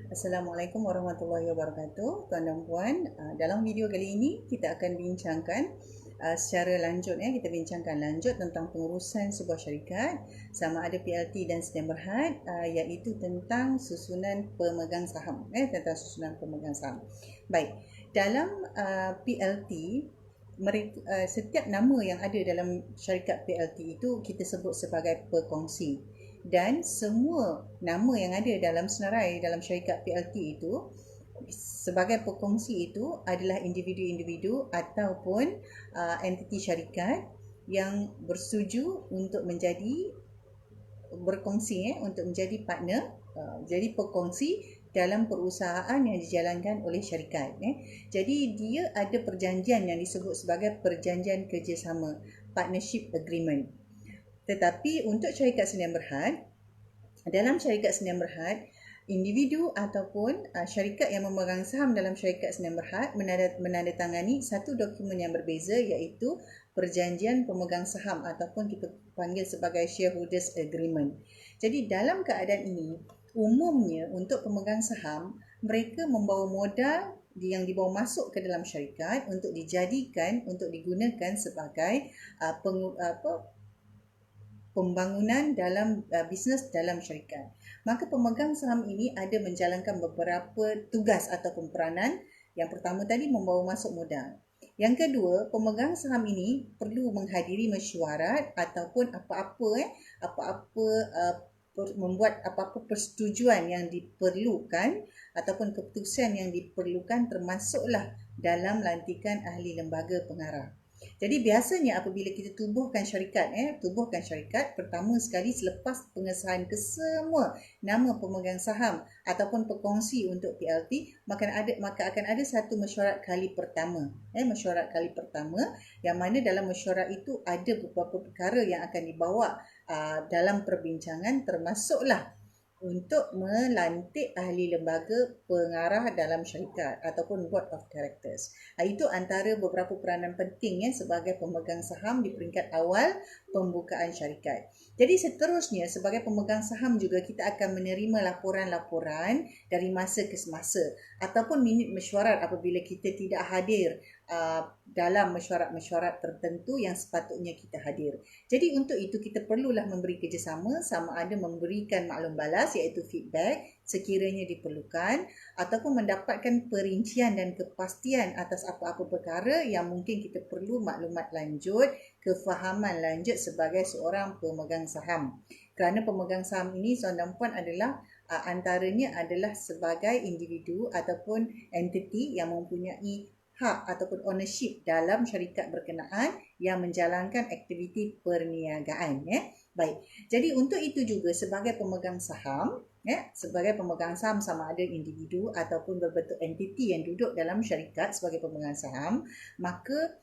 Assalamualaikum warahmatullahi wabarakatuh, tuan dan puan. Dalam video kali ini kita akan bincangkan secara lanjut, kita bincangkan lanjut tentang pengurusan sebuah syarikat sama ada PLT dan Sedia Berhad, iaitu tentang susunan pemegang saham, tentang susunan pemegang saham. Baik, dalam PLT setiap nama yang ada dalam syarikat PLT itu kita sebut sebagai pekongsi. Dan semua nama yang ada dalam senarai dalam syarikat PLT itu sebagai pekongsi itu adalah individu-individu ataupun entiti syarikat yang bersetuju untuk menjadi berkongsi untuk menjadi partner, jadi pekongsi dalam perusahaan yang dijalankan oleh syarikat. Jadi dia ada perjanjian yang disebut sebagai perjanjian kerjasama, partnership agreement. Tetapi untuk syarikat Sedia Berhad, dalam syarikat Sedia Berhad, individu ataupun syarikat yang memegang saham dalam syarikat Sedia Berhad menandatangani satu dokumen yang berbeza, iaitu perjanjian pemegang saham ataupun kita panggil sebagai shareholders agreement. Jadi dalam keadaan ini, umumnya untuk pemegang saham, mereka membawa modal yang dibawa masuk ke dalam syarikat untuk digunakan sebagai pembangunan dalam bisnes dalam syarikat. Maka pemegang saham ini ada menjalankan beberapa tugas ataupun peranan. Yang pertama tadi membawa masuk modal. Yang kedua, pemegang saham ini perlu menghadiri mesyuarat ataupun membuat apa-apa persetujuan yang diperlukan ataupun keputusan yang diperlukan, termasuklah dalam lantikan ahli lembaga pengarah. Jadi biasanya apabila kita tubuhkan syarikat, pertama sekali selepas pengesahan kesemua nama pemegang saham ataupun pekongsi untuk PLT, maka akan ada satu mesyuarat kali pertama. Mesyuarat kali pertama yang mana dalam mesyuarat itu ada beberapa perkara yang akan dibawa dalam perbincangan, termasuklah untuk melantik ahli lembaga pengarah dalam syarikat ataupun board of directors. Itu antara beberapa peranan penting sebagai pemegang saham di peringkat awal pembukaan syarikat. Jadi seterusnya, sebagai pemegang saham juga kita akan menerima laporan-laporan dari masa ke semasa ataupun minit mesyuarat apabila kita tidak hadir dalam mesyuarat-mesyuarat tertentu yang sepatutnya kita hadir. Jadi untuk itu kita perlulah memberi kerjasama, sama ada memberikan maklum balas iaitu feedback sekiranya diperlukan, ataupun mendapatkan perincian dan kepastian atas apa-apa perkara yang mungkin kita perlu maklumat lanjut, kefahaman lanjut sebagai seorang pemegang saham. Kerana pemegang saham ini, tuan dan puan, adalah antaranya adalah sebagai individu ataupun entiti yang mempunyai hak ataupun ownership dalam syarikat berkenaan yang menjalankan aktiviti perniagaan. Baik, jadi untuk itu juga sebagai pemegang saham, sama ada individu ataupun berbentuk entiti yang duduk dalam syarikat sebagai pemegang saham, maka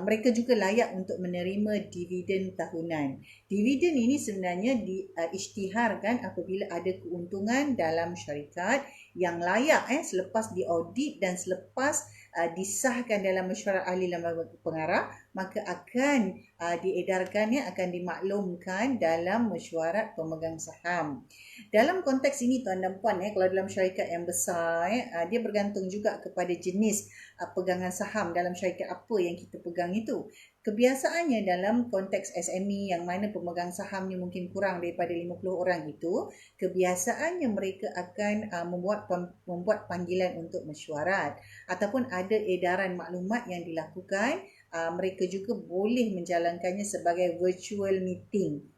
mereka juga layak untuk menerima dividen tahunan. Dividen ini sebenarnya diisytiharkan apabila ada keuntungan dalam syarikat yang layak selepas diaudit dan selepas disahkan dalam mesyuarat ahli lembaga pengarah, maka akan diedarkannya, akan dimaklumkan dalam mesyuarat pemegang saham. Dalam konteks ini, tuan dan puan, kalau dalam syarikat yang besar, dia bergantung juga kepada jenis pegangan saham dalam syarikat apa yang kita pegang itu. Kebiasaannya dalam konteks SME yang mana pemegang sahamnya mungkin kurang daripada 50 orang itu, kebiasaannya mereka akan membuat panggilan untuk mesyuarat ataupun ada edaran maklumat yang dilakukan. Mereka juga boleh menjalankannya sebagai virtual meeting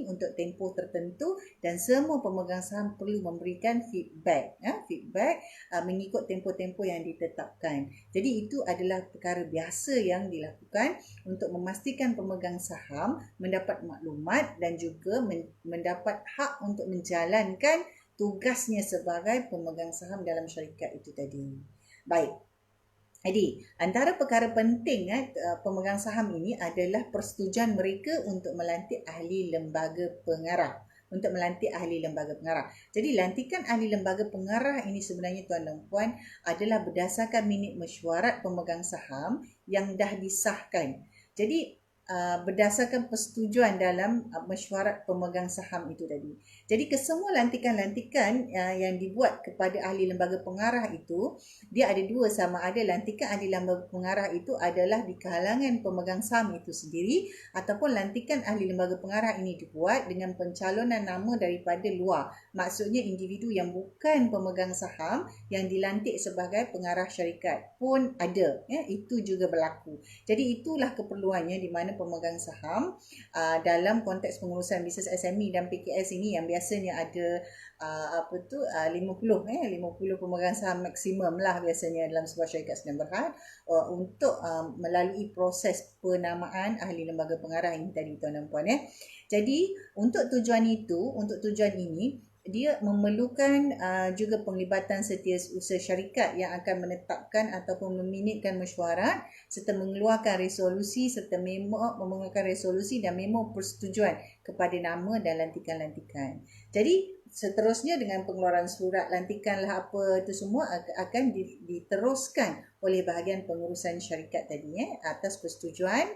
untuk tempoh tertentu, dan semua pemegang saham perlu memberikan feedback mengikut tempoh-tempoh yang ditetapkan. Jadi itu adalah perkara biasa yang dilakukan untuk memastikan pemegang saham mendapat maklumat dan juga mendapat hak untuk menjalankan tugasnya sebagai pemegang saham dalam syarikat itu tadi. Baik. Jadi, antara perkara penting pemegang saham ini adalah persetujuan mereka untuk melantik ahli lembaga pengarah. Jadi, lantikan ahli lembaga pengarah ini sebenarnya, tuan dan puan, adalah berdasarkan minit mesyuarat pemegang saham yang dah disahkan. Jadi, berdasarkan persetujuan dalam mesyuarat pemegang saham itu tadi. Jadi kesemua lantikan-lantikan yang dibuat kepada ahli lembaga pengarah itu, dia ada dua, sama ada lantikan ahli lembaga pengarah itu adalah di kalangan pemegang saham itu sendiri, ataupun lantikan ahli lembaga pengarah ini dibuat dengan pencalonan nama daripada luar. Maksudnya individu yang bukan pemegang saham yang dilantik sebagai pengarah syarikat pun ada, itu juga berlaku. Jadi itulah keperluannya di mana pemegang saham dalam konteks pengurusan bisnes SME dan PKS ini yang biasanya ada 50 pemegang saham maksimum lah biasanya dalam sebuah syarikat sedia berhad untuk melalui proses penamaan ahli lembaga pengarah ini tadi, tuan dan puan. Jadi untuk tujuan ini dia memerlukan juga penglibatan setiausaha syarikat yang akan menetapkan ataupun meminitkan mesyuarat serta mengeluarkan resolusi mengeluarkan resolusi dan memo persetujuan kepada nama dan lantikan-lantikan. Jadi seterusnya dengan pengeluaran surat lantikan lah apa itu semua akan diteruskan oleh bahagian pengurusan syarikat tadi atas persetujuan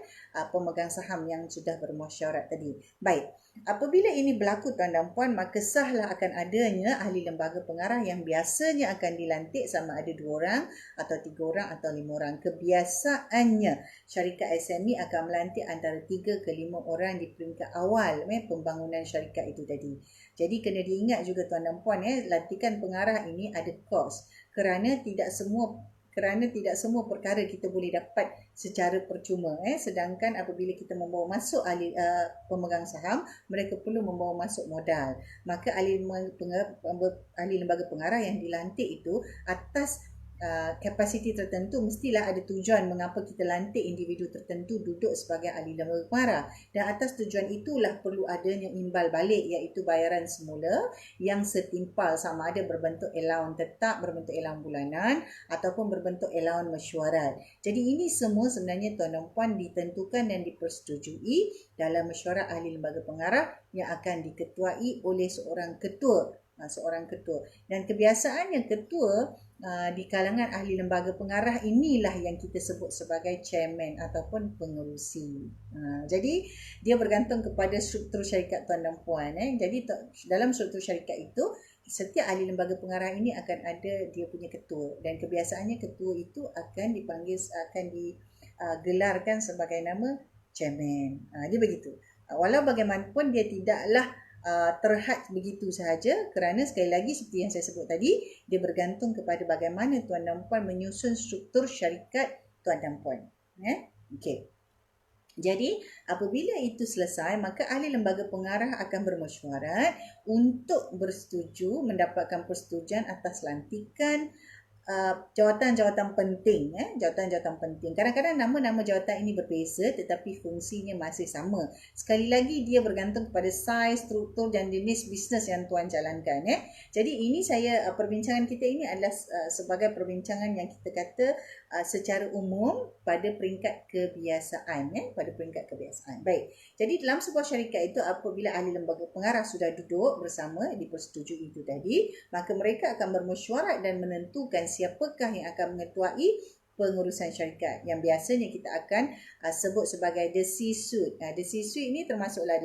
pemegang saham yang sudah bermusyawarah tadi. Baik. Apabila ini berlaku tuan dan puan, maka sahlah akan adanya ahli lembaga pengarah yang biasanya akan dilantik sama ada 2 orang atau 3 orang atau 5 orang. Kebiasaannya syarikat SME akan melantik antara 3 ke 5 orang di peringkat awal pembangunan syarikat itu tadi. Jadi kena diingat juga tuan dan puan, lantikan pengarah ini ada kos kerana tidak semua perkara kita boleh dapat secara percuma. Sedangkan apabila kita membawa masuk pemegang saham, mereka perlu membawa masuk modal. Maka ahli lembaga pengarah yang dilantik itu atas kapasiti tertentu, mestilah ada tujuan mengapa kita lantik individu tertentu duduk sebagai ahli lembaga pengarah, dan atas tujuan itulah perlu adanya imbal balik, iaitu bayaran semula yang setimpal, sama ada berbentuk allowance tetap, berbentuk allowance bulanan ataupun berbentuk allowance mesyuarat. Jadi ini semua sebenarnya tuan dan puan ditentukan dan dipersetujui dalam mesyuarat ahli lembaga pengarah yang akan diketuai oleh seorang ketua. Dan kebiasaannya ketua di kalangan ahli lembaga pengarah inilah yang kita sebut sebagai chairman ataupun pengerusi. Jadi dia bergantung kepada struktur syarikat tuan dan puan. Jadi dalam struktur syarikat itu, setiap ahli lembaga pengarah ini akan ada dia punya ketua, dan kebiasaannya ketua itu akan digelarkan sebagai nama chairman. Dia begitu. Walau bagaimanapun dia tidaklah terhad begitu sahaja, kerana sekali lagi seperti yang saya sebut tadi, dia bergantung kepada bagaimana tuan dan puan menyusun struktur syarikat tuan dan puan. Okey. Jadi apabila itu selesai, maka ahli lembaga pengarah akan bermesyuarat untuk bersetuju mendapatkan persetujuan atas lantikan jawatan-jawatan penting. Jawatan-jawatan penting. Kadang-kadang nama-nama jawatan ini berbeza tetapi fungsinya masih sama. Sekali lagi dia bergantung kepada saiz, struktur dan jenis bisnes yang tuan jalankan. Jadi ini perbincangan kita ini adalah sebagai perbincangan yang kita kata secara umum pada peringkat kebiasaan. Baik. Jadi dalam sebuah syarikat itu, apabila ahli lembaga pengarah sudah duduk bersama dipersetujui itu tadi, maka mereka akan bermesyuarat dan menentukan siapakah yang akan mengetuai pengurusan syarikat, yang biasanya kita akan sebut sebagai the C-suite. The C-suite ini termasuklah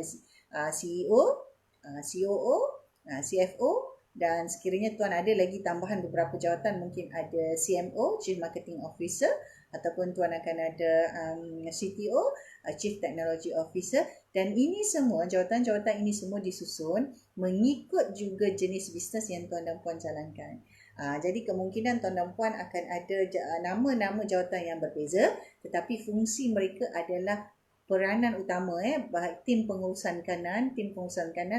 CEO, COO, CFO, dan sekiranya tuan ada lagi tambahan beberapa jawatan, mungkin ada CMO, Chief Marketing Officer, ataupun tuan akan ada CTO, Chief Technology Officer, dan ini semua, jawatan-jawatan ini semua disusun mengikut juga jenis bisnes yang tuan dan puan jalankan. Jadi kemungkinan tuan dan puan akan ada nama-nama jawatan yang berbeza, tetapi fungsi mereka adalah peranan utama. Tim pengurusan kanan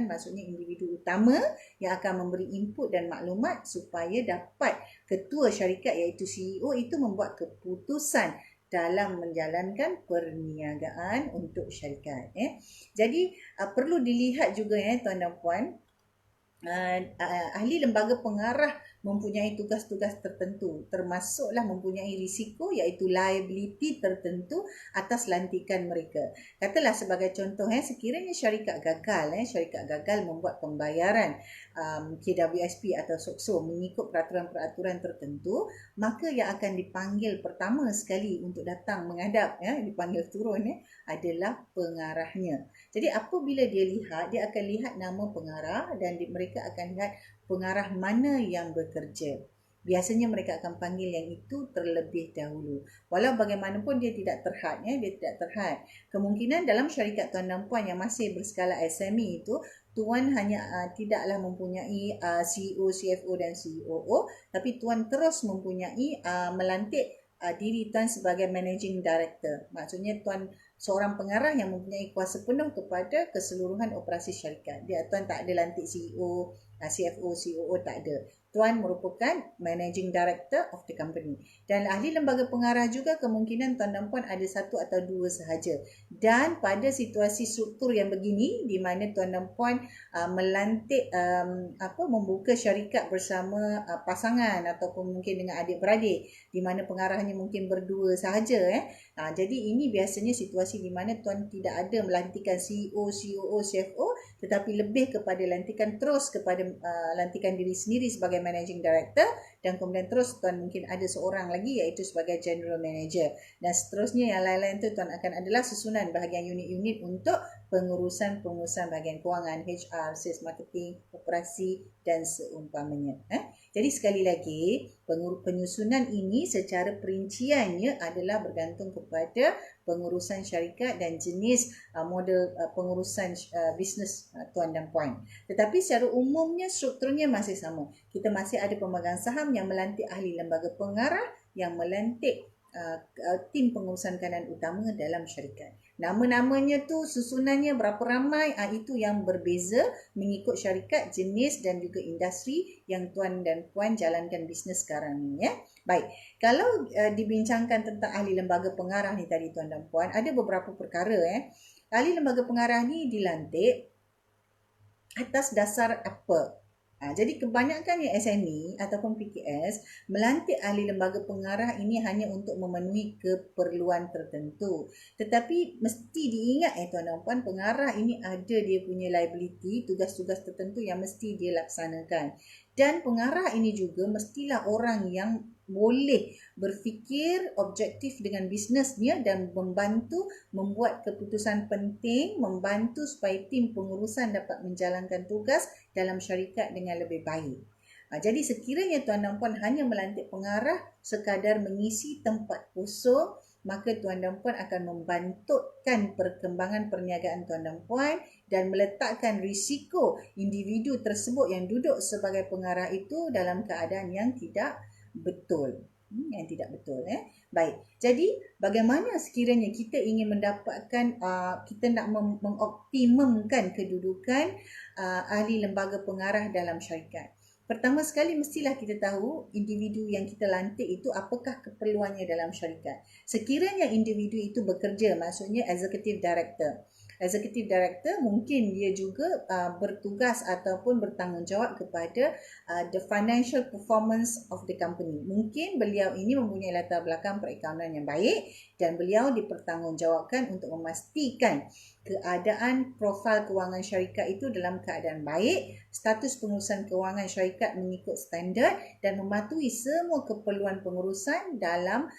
maksudnya individu utama yang akan memberi input dan maklumat supaya dapat ketua syarikat iaitu CEO itu membuat keputusan dalam menjalankan perniagaan untuk syarikat. Jadi perlu dilihat juga tuan dan puan, ahli lembaga pengarah mempunyai tugas-tugas tertentu, termasuklah mempunyai risiko iaitu liability tertentu atas lantikan mereka. Katalah sebagai contoh, sekiranya syarikat gagal membuat pembayaran KWSP atau SOKSO mengikut peraturan-peraturan tertentu, maka yang akan dipanggil pertama sekali untuk datang menghadap, dipanggil turun adalah pengarahnya. Jadi apabila dia lihat, dia akan lihat nama pengarah dan mereka akan lihat pengarah mana yang bekerja. Biasanya mereka akan panggil yang itu terlebih dahulu. Walau bagaimanapun dia tidak terhad, dia tidak terhad. Kemungkinan dalam syarikat tuan dan puan yang masih berskala SME itu, tuan hanya tidaklah mempunyai CEO, CFO dan COO, tapi tuan terus mempunyai melantik diri tuan sebagai managing director. Maksudnya tuan seorang pengarah yang mempunyai kuasa penuh kepada keseluruhan operasi syarikat. Tuan tak ada lantik CEO, CFO, COO, tak ada. Tuan merupakan managing director of the company. Dan ahli lembaga pengarah juga kemungkinan tuan dan puan ada satu atau dua sahaja. Dan pada situasi struktur yang begini, di mana tuan dan puan melantik membuka syarikat bersama pasangan ataupun mungkin dengan adik-beradik, di mana pengarahnya mungkin berdua sahaja. Jadi ini biasanya situasi di mana tuan tidak ada melantikan CEO, COO, CFO, tetapi lebih kepada lantikan terus kepada lantikan diri sendiri sebagai managing director, dan kemudian terus tuan mungkin ada seorang lagi iaitu sebagai general manager, dan seterusnya yang lain-lain tu tuan akan adalah susunan bahagian unit-unit untuk pengurusan bahagian kewangan, HR, sales, marketing, operasi dan seumpamanya. Jadi sekali lagi, penyusunan ini secara perinciannya adalah bergantung kepada pengurusan syarikat dan jenis model pengurusan bisnes tuan dan puan. Tetapi secara umumnya strukturnya masih sama. Kita masih ada pemegang saham yang melantik ahli lembaga pengarah yang melantik tim pengurusan kanan utama dalam syarikat. Nama-namanya tu susunannya berapa ramai itu yang berbeza mengikut syarikat, jenis dan juga industri yang tuan dan puan jalankan bisnes sekarang ni. Baik, kalau dibincangkan tentang ahli lembaga pengarah ni tadi tuan dan puan, ada beberapa perkara. Ahli lembaga pengarah ni dilantik atas dasar apa? Jadi kebanyakan yang SME ataupun PKS melantik ahli lembaga pengarah ini hanya untuk memenuhi keperluan tertentu. Tetapi mesti diingat tuan dan puan, pengarah ini ada dia punya liability, tugas-tugas tertentu yang mesti dia laksanakan. Dan pengarah ini juga mestilah orang yang boleh berfikir objektif dengan bisnesnya dan membantu membuat keputusan penting, membantu supaya tim pengurusan dapat menjalankan tugas dalam syarikat dengan lebih baik. Jadi sekiranya tuan dan puan hanya melantik pengarah sekadar mengisi tempat kosong, maka tuan dan puan akan membantutkan perkembangan perniagaan tuan dan puan dan meletakkan risiko individu tersebut yang duduk sebagai pengarah itu dalam keadaan yang tidak betul. Baik, jadi bagaimana sekiranya kita ingin mendapatkan, kita nak mengoptimumkan kedudukan ahli lembaga pengarah dalam syarikat? Pertama sekali mestilah kita tahu individu yang kita lantik itu apakah keperluannya dalam syarikat. Sekiranya individu itu bekerja, maksudnya executive director. Executive director mungkin dia juga bertugas ataupun bertanggungjawab kepada the financial performance of the company. Mungkin beliau ini mempunyai latar belakang perakaunan yang baik dan beliau dipertanggungjawabkan untuk memastikan keadaan profil kewangan syarikat itu dalam keadaan baik, status pengurusan kewangan syarikat mengikut standard dan mematuhi semua keperluan pengurusan dalam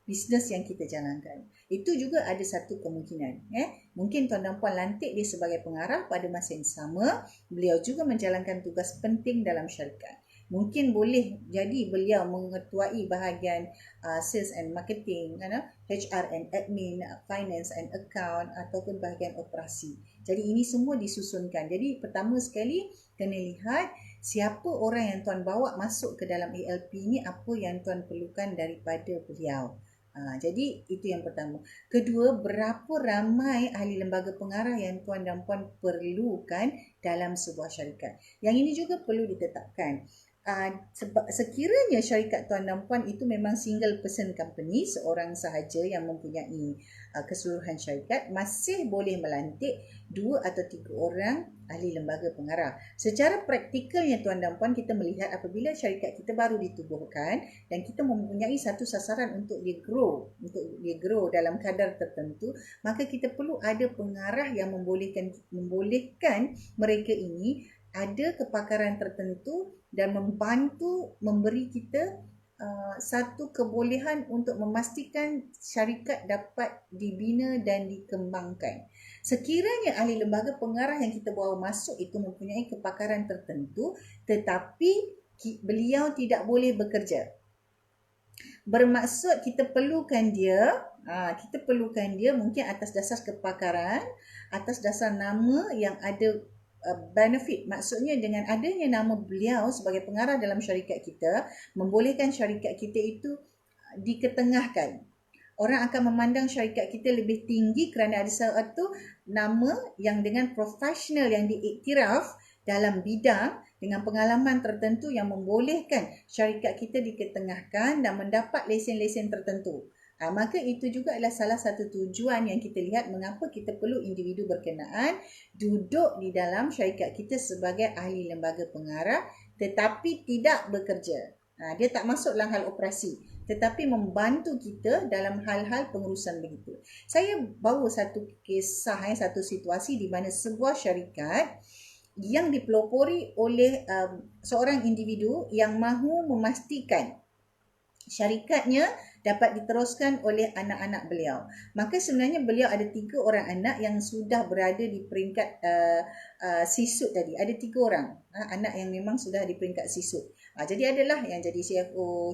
bisnes yang kita jalankan. Itu juga ada satu kemungkinan. Mungkin tuan dan puan lantik dia sebagai pengarah, pada masa yang sama beliau juga menjalankan tugas penting dalam syarikat. Mungkin boleh jadi beliau mengetuai bahagian sales and marketing, HR and admin, finance and account ataupun bahagian operasi. Jadi ini semua disusunkan. Jadi pertama sekali kena lihat siapa orang yang tuan bawa masuk ke dalam ALP ni, apa yang tuan perlukan daripada beliau. Jadi itu yang pertama. Kedua, berapa ramai ahli lembaga pengarah yang tuan dan puan perlukan dalam sebuah syarikat. Yang ini juga perlu ditetapkan. Sekiranya syarikat tuan dan puan itu memang single person company, seorang sahaja yang mempunyai keseluruhan syarikat, masih boleh melantik 2 atau 3 orang ahli lembaga pengarah. Secara praktikalnya tuan dan puan, kita melihat apabila syarikat kita baru ditubuhkan dan kita mempunyai satu sasaran untuk dia grow dalam kadar tertentu, maka kita perlu ada pengarah yang membolehkan mereka ini ada kepakaran tertentu dan membantu memberi kita satu kebolehan untuk memastikan syarikat dapat dibina dan dikembangkan. Sekiranya ahli lembaga pengarah yang kita bawa masuk itu mempunyai kepakaran tertentu tetapi beliau tidak boleh bekerja, bermaksud kita perlukan dia mungkin atas dasar kepakaran, atas dasar nama yang ada benefit. Maksudnya dengan adanya nama beliau sebagai pengarah dalam syarikat kita, membolehkan syarikat kita itu diketengahkan. Orang akan memandang syarikat kita lebih tinggi kerana ada satu nama yang dengan profesional yang diiktiraf dalam bidang dengan pengalaman tertentu yang membolehkan syarikat kita diketengahkan dan mendapat lesen-lesen tertentu. Maka itu juga adalah salah satu tujuan yang kita lihat mengapa kita perlu individu berkenaan duduk di dalam syarikat kita sebagai ahli lembaga pengarah tetapi tidak bekerja. Dia tak masuk dalam hal operasi tetapi membantu kita dalam hal-hal pengurusan begitu. Saya bawa satu kisah, satu situasi di mana sebuah syarikat yang dipelopori oleh seorang individu yang mahu memastikan syarikatnya dapat diteruskan oleh anak-anak beliau. Maka sebenarnya beliau ada 3 orang anak yang sudah berada di peringkat sisut tadi. Ada 3 orang anak yang memang sudah di peringkat sisut. Jadi adalah yang jadi CFO,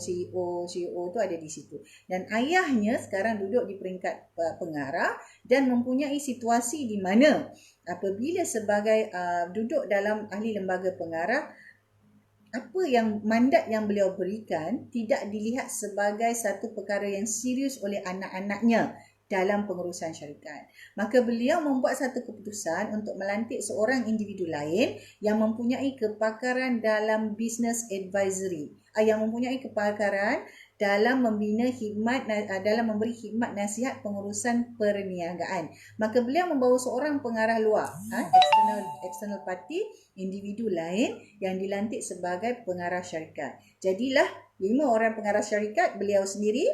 CEO tu ada di situ. Dan ayahnya sekarang duduk di peringkat pengarah dan mempunyai situasi di mana apabila sebagai duduk dalam ahli lembaga pengarah, apa yang mandat yang beliau berikan tidak dilihat sebagai satu perkara yang serius oleh anak-anaknya dalam pengurusan syarikat. Maka beliau membuat satu keputusan untuk melantik seorang individu lain yang mempunyai kepakaran dalam business advisory, yang mempunyai kepakaran dalam membina khidmat, dalam memberi khidmat nasihat pengurusan perniagaan. Maka beliau membawa seorang pengarah luar, external party, individu lain yang dilantik sebagai pengarah syarikat. Jadilah 5 orang pengarah syarikat, beliau sendiri,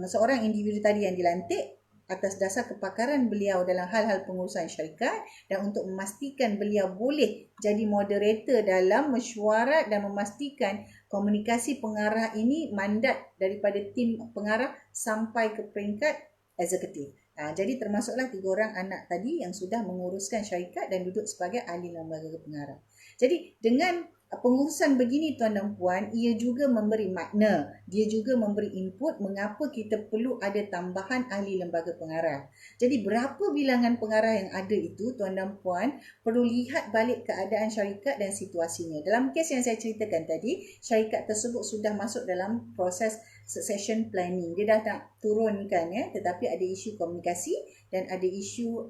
seorang individu tadi yang dilantik atas dasar kepakaran beliau dalam hal-hal pengurusan syarikat dan untuk memastikan beliau boleh jadi moderator dalam mesyuarat dan memastikan komunikasi pengarah ini mandat daripada tim pengarah sampai ke peringkat eksekutif. Jadi termasuklah 3 orang anak tadi yang sudah menguruskan syarikat dan duduk sebagai ahli lembaga pengarah. Jadi dengan pengurusan begini tuan dan puan, ia juga memberi makna, dia juga memberi input mengapa kita perlu ada tambahan ahli lembaga pengarah. Jadi berapa bilangan pengarah yang ada itu tuan dan puan perlu lihat balik keadaan syarikat dan situasinya. Dalam kes yang saya ceritakan tadi, syarikat tersebut sudah masuk dalam proses succession planning. Dia dah nak turunkan tetapi ada isu komunikasi dan ada isu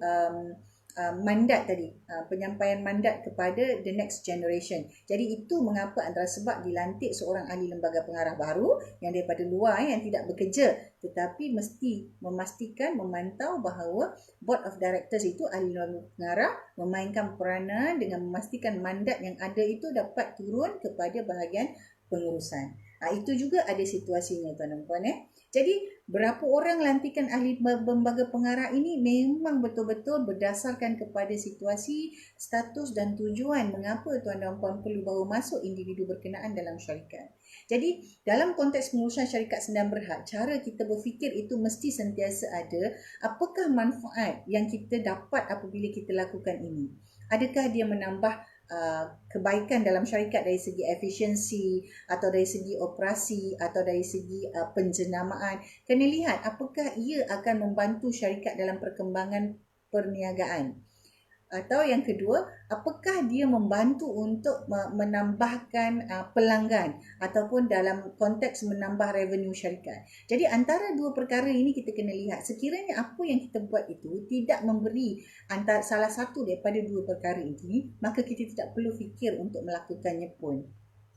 mandat tadi, penyampaian mandat kepada the next generation. Jadi itu mengapa antara sebab dilantik seorang ahli lembaga pengarah baru yang daripada luar yang tidak bekerja tetapi mesti memastikan, memantau bahawa board of directors itu ahli lembaga pengarah memainkan peranan dengan memastikan mandat yang ada itu dapat turun kepada bahagian pengurusan. Itu juga ada situasinya tuan dan puan. Jadi berapa orang lantikan ahli lembaga pengarah ini memang betul-betul berdasarkan kepada situasi, status dan tujuan mengapa tuan dan puan perlu bawa masuk individu berkenaan dalam syarikat. Jadi dalam konteks pengurusan syarikat sendirian berhad, cara kita berfikir itu mesti sentiasa ada apakah manfaat yang kita dapat apabila kita lakukan ini. Adakah dia menambah kebaikan dalam syarikat dari segi efisiensi atau dari segi operasi atau dari segi penjenamaan. Kena lihat apakah ia akan membantu syarikat dalam perkembangan perniagaan. Atau yang kedua, apakah dia membantu untuk menambahkan pelanggan ataupun dalam konteks menambah revenue syarikat. Jadi antara 2 perkara ini kita kena lihat. Sekiranya apa yang kita buat itu tidak memberi antara salah satu daripada 2 perkara ini, maka kita tidak perlu fikir untuk melakukannya pun.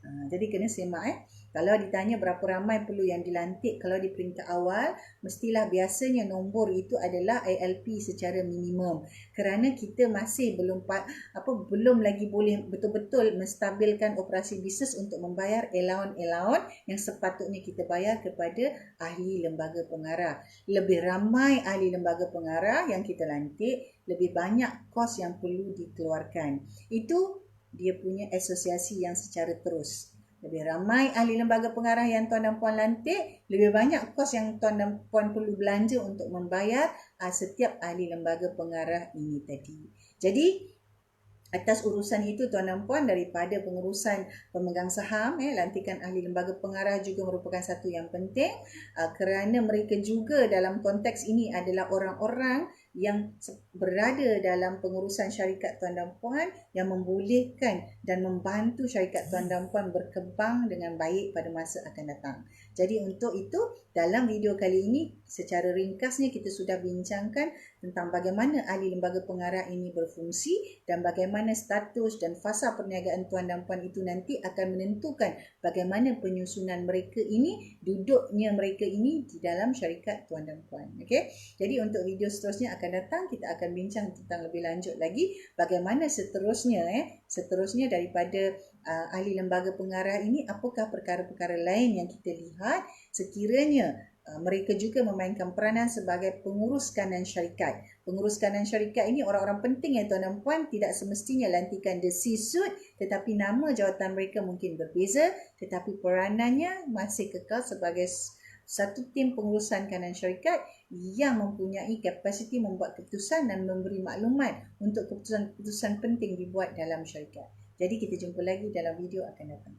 Jadi kena semak. Kalau ditanya berapa ramai perlu yang dilantik, kalau di peringkat awal, mestilah biasanya nombor itu adalah ALP secara minimum. Kerana kita masih belum lagi boleh betul-betul menstabilkan operasi bisnes untuk membayar allowance yang sepatutnya kita bayar kepada ahli lembaga pengarah. Lebih ramai ahli lembaga pengarah yang kita lantik, lebih banyak kos yang perlu dikeluarkan. Itu dia punya asosiasi yang secara terus. Lebih ramai ahli lembaga pengarah yang tuan dan puan lantik, lebih banyak kos yang tuan dan puan perlu belanja untuk membayar setiap ahli lembaga pengarah ini tadi. Jadi atas urusan itu tuan dan puan, daripada pengurusan pemegang saham, lantikan ahli lembaga pengarah juga merupakan satu yang penting kerana mereka juga dalam konteks ini adalah orang-orang yang berada dalam pengurusan syarikat tuan dan puan yang membolehkan dan membantu syarikat tuan dan puan berkembang dengan baik pada masa akan datang. Jadi untuk itu dalam video kali ini secara ringkasnya kita sudah bincangkan tentang bagaimana ahli lembaga pengarah ini berfungsi dan bagaimana status dan fasa perniagaan tuan dan puan itu nanti akan menentukan bagaimana penyusunan mereka ini, duduknya mereka ini di dalam syarikat tuan dan puan. Okey. Jadi untuk video seterusnya akan datang kita akan bincang tentang lebih lanjut lagi bagaimana seterusnya daripada ahli lembaga pengarah ini, apakah perkara-perkara lain yang kita lihat sekiranya mereka juga memainkan peranan sebagai pengurus kanan syarikat. Pengurus kanan syarikat ini orang-orang penting ya tuan dan puan, tidak semestinya lantikan the C-suite, tetapi nama jawatan mereka mungkin berbeza, tetapi peranannya masih kekal sebagai satu tim pengurusan kanan syarikat yang mempunyai kapasiti membuat keputusan dan memberi maklumat untuk keputusan-keputusan penting dibuat dalam syarikat. Jadi kita jumpa lagi dalam video akan datang.